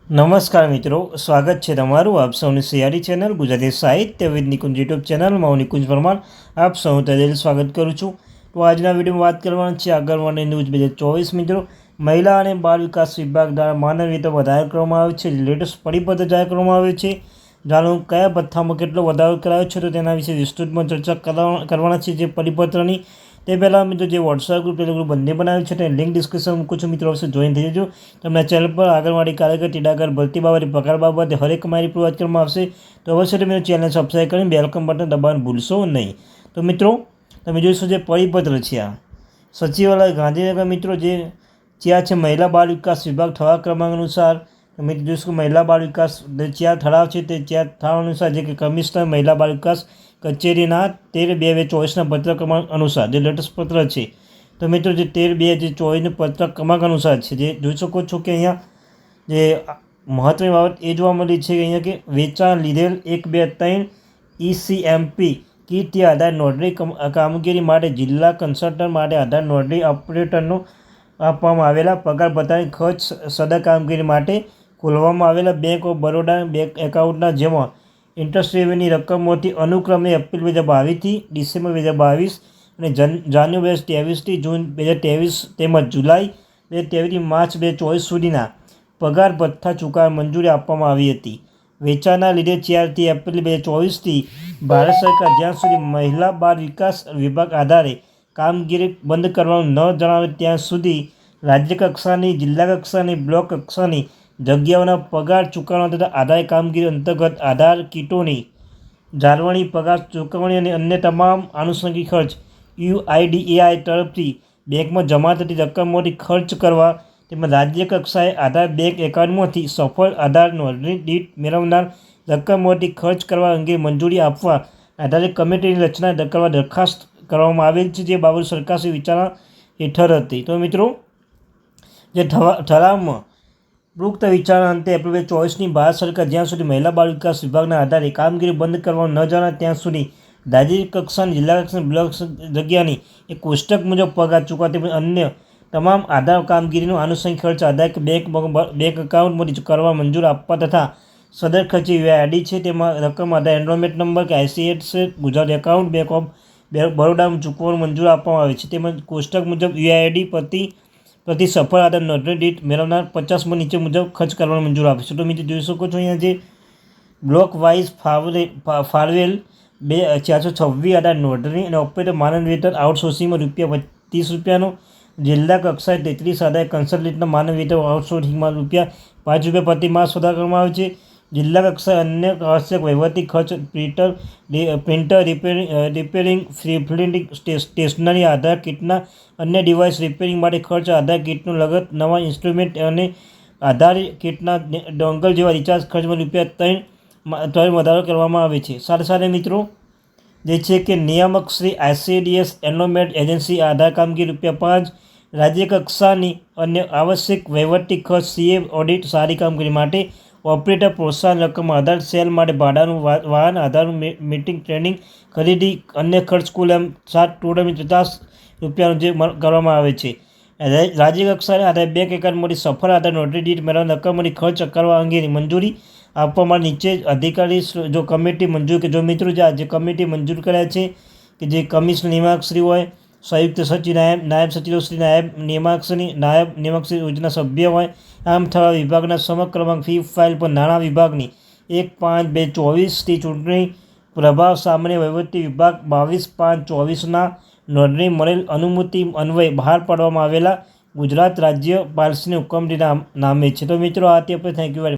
નમસ્કાર મિત્રો, સ્વાગત છે તમારું આપ સૌની સિયારી ચેનલ ગુજરાતી સાહિત્ય વિદ નિકુંજ યુટ્યુબ ચેનલમાં હું નિકુંજ પરમાર આપ સૌનું તહેદિલ સ્વાગત કરું છું। તો આજના વિડીયોમાં વાત કરવાની છે આંગણવાડી ન્યૂઝ 2024 મિત્રો। મહિલા અને બાળ વિકાસ વિભાગ દ્વારા માનવીયતા વધારો કરવામાં આવે છે, લેટેસ્ટ પરિપત્ર જાહેર કરવામાં આવે છે। જાણો કયા ભથ્થામાં કેટલો વધારો કરાયો છે, તો તેના વિશે વિસ્તૃતમાં ચર્ચા કરવાના છે જે પરિપત્રની। તે પહેલાં મિત્રો જે વોટ્સએપ ગ્રુપ ટેલિગ્રામ ગ્રુપ બંને બનાવ્યું છે તે લિંક ડિસ્ક્રિપ્શન મૂકું છું, મિત્રો અવશ્ય જોઈન થઈ જજો। તમને ચેનલ પર આંગણવાડી કાર્યકર, ટીડાગર, ભરતી બાબતે, પગાર બાબતે હરેક માહિતી પ્રોવાઈડ કરવામાં આવશે। તો અવશ્ય તમે ચેનલ સબસ્ક્રાઈબ કરીને બેલ બટન દબાવવાનું ભૂલશો નહીં। તો મિત્રો તમે જોઈશો જે પરિપત્ર છે આ સચિવાલય ગાંધીનગર મિત્રો જે ત્યાં છે મહિલા બાળ વિકાસ વિભાગ ઠરાવ ક્રમાંક અનુસાર તમે જોઈશું મહિલા બાળ વિકાસ જ્યાં ઠરાવ છે તે ત્યાં ઠરાવ અનુસાર જે કે કમિશનર મહિલા બાળ વિકાસ કચેરીના 13/2024ના પત્ર ક્રમાંક અનુસાર જે લેટેસ્ટ પત્ર છે। તો મિત્રો જે 13/2024 પત્ર ક્રમાંક અનુસાર છે જે જોઈ શકો છો કે અહીંયા જે મહત્વની બાબત એ જોવા મળી છે કે અહીંયા કે વેચાણ લીધેલ 1, 2, 3 ECMP કીટથી આધાર નોંધણી કામગીરી માટે જિલ્લા કન્સલ્ટન્ટ માટે આધાર નોંધણી ઓપરેટરનો આપવામાં આવેલા પગાર ભથ્થાની ખર્ચ સદર કામગીરી માટે ખોલવામાં આવેલા બેંક ઓફ બરોડા બેંક એકાઉન્ટના જેમાં ઇન્ટરેસ્ટ રેવન્યુની રકમોથી અનુક્રમે એપ્રિલ 2022થી ડિસેમ્બર 2022 અને જાન્યુઆરી 2023થી જૂન 2023 તેમજ જુલાઈ 2023થી માર્ચ 2024 સુધીના પગાર ભથ્થા ચૂકવવા મંજૂરી આપવામાં આવી હતી। વેચાણના લીધે 4 એપ્રિલ 2024થી ભારત સરકાર જ્યાં સુધી મહિલા બાળ વિકાસ વિભાગ આધારે કામગીરી બંધ કરવાનું ન જણાવે ત્યાં સુધી રાજ્ય કક્ષાની, જિલ્લા કક્ષાની, બ્લોક કક્ષાની જગ્યાઓના પગાર ચૂકવણા તથા આધાર કામગીરી અંતર્ગત આધાર કીટોની જાળવણી, પગાર ચૂકવણી અને અન્ય તમામ આનુષંગિક ખર્ચ UIDAI તરફથી બેંકમાં જમા થતી રકમોથી ખર્ચ કરવા તેમજ રાજ્ય કક્ષાએ આધાર બેંક એકાઉન્ટમાંથી સફળ આધાર નોંધણી દીઠ મેળવનાર રકમોથી ખર્ચ કરવા અંગે મંજૂરી આપવા આધારે કમિટીની રચના કરવા દરખાસ્ત કરવામાં આવેલ છે જે બાબત સરકારશ્રી વિચારણા હેઠળ હતી। તો મિત્રો જે ઠરાવમાં ઉપરોક્ત વિચારણા અંતે એપ્રિલ 2024ની ભારત સરકાર જ્યાં સુધી મહિલા બાળ વિકાસ વિભાગના આધારે કામગીરી બંધ કરવાનું ન જણાવે ત્યાં સુધી રાજ્ય કક્ષાની, જિલ્લા કક્ષાની, બ્લોક જગ્યાની એક કોષ્ટક મુજબ પગાર ચૂકવવા તેમજ અન્ય તમામ આધાર કામગીરીનો આનુષંગિક ખર્ચ આધાર બેંક એકાઉન્ટમાંથી કરવા મંજૂર આપવા તથા સદર ખર્ચે UID છે તેમાં રકમ આધાર એનરોલમેન્ટ નંબર કે ICS Gujarat account bank of બરોડામાં ચૂકવવાનું મંજૂર આપવામાં આવે છે તેમજ કોષ્ટક મુજબ UID પ્રતિ સફળ આધાર નોંધણી દીઠ મેળવનાર 50 નીચે મુજબ ખર્ચ કરવાનું મંજૂર આપે છે। તો મિત્રો જોઈ શકો છો અહીંયા જે બ્લોક વાઇઝ ફાળવેલ 426 આધાર નોંધણી અને ઓપરેટર માનદ વેતન આઉટસોર્સિંગમાં ₹25 જિલ્લા કક્ષાએ 33 આધાર કન્સલ્ટન્ટના માનદ વેતન આઉટસોર્સિંગમાં ₹5 પ્રતિ માસ વધારો કરવામાં આવે છે। જિલ્લા કક્ષાએ અન્ય આવશ્યક વહીવટી ખર્ચ પ્રિન્ટર રિપેરિંગ, પ્રિન્ટિંગ, સ્ટેશનરી, આધાર કીટના અન્ય ડિવાઇસ રિપેરિંગ માટે ખર્ચ, આધાર કીટનું લગત, નવા ઇન્સ્ટ્રુમેન્ટ અને આધાર કીટના ડોંગલ જેવા રિચાર્જ ખર્ચમાં ₹3 વધારો કરવામાં આવે છે। સાથે સાથે મિત્રો જે છે કે નિયામક શ્રી ICDS એનરોલમેન્ટ એજન્સી આધાર કામગીરી ₹5 રાજ્ય કક્ષાની અન્ય આવશ્યક વહીવટી ખર્ચ CA ઓડિટ સારી કામગીરી માટે ઓપરેટર પ્રોત્સાહન રકમ આધાર સેલ માટે ભાડાનું વાહન આધારનું મીટિંગ ટ્રેનિંગ ખરીદી અન્ય ખર્ચ કુલ એમ 7 ટોટલ ₹50 જે કરવામાં આવે છે। રાજ્ય કક્ષાએ આધાર બેંક એકાઉન્ટમાંથી સફળ આધાર નોંધણી દીઠ મેળવનાર રકમોની ખર્ચ કરવા અંગેની મંજૂરી આપવા માટે નીચે અધિકારી જો કમિટી મંજૂર કે જો મિત્રો જે કમિટી મંજૂર કર્યા છે કે જે કમિશનર નિયામકશ્રી હોય, સંયુક્ત સચિવ, નાયબ સચિવશ્રી, નાયબ નિયામકશ્રી યોજના સભ્ય હોય, આમ થવા વિભાગના સમગ્ર ક્રમાંક ફી ફાઇલ પર નાણાં વિભાગની 1/5/2024થી ચૂંટણી પ્રભાવ સામાન્ય વહીવટી વિભાગ 22/5/24ના નોંધણી મળેલ અનુમતિ અન્વયે બહાર પાડવામાં આવેલા ગુજરાત રાજ્યપાલશ્રીની હુકમથી નામે છે। તો મિત્રો આ તે આપણે થેન્ક યુ વેરી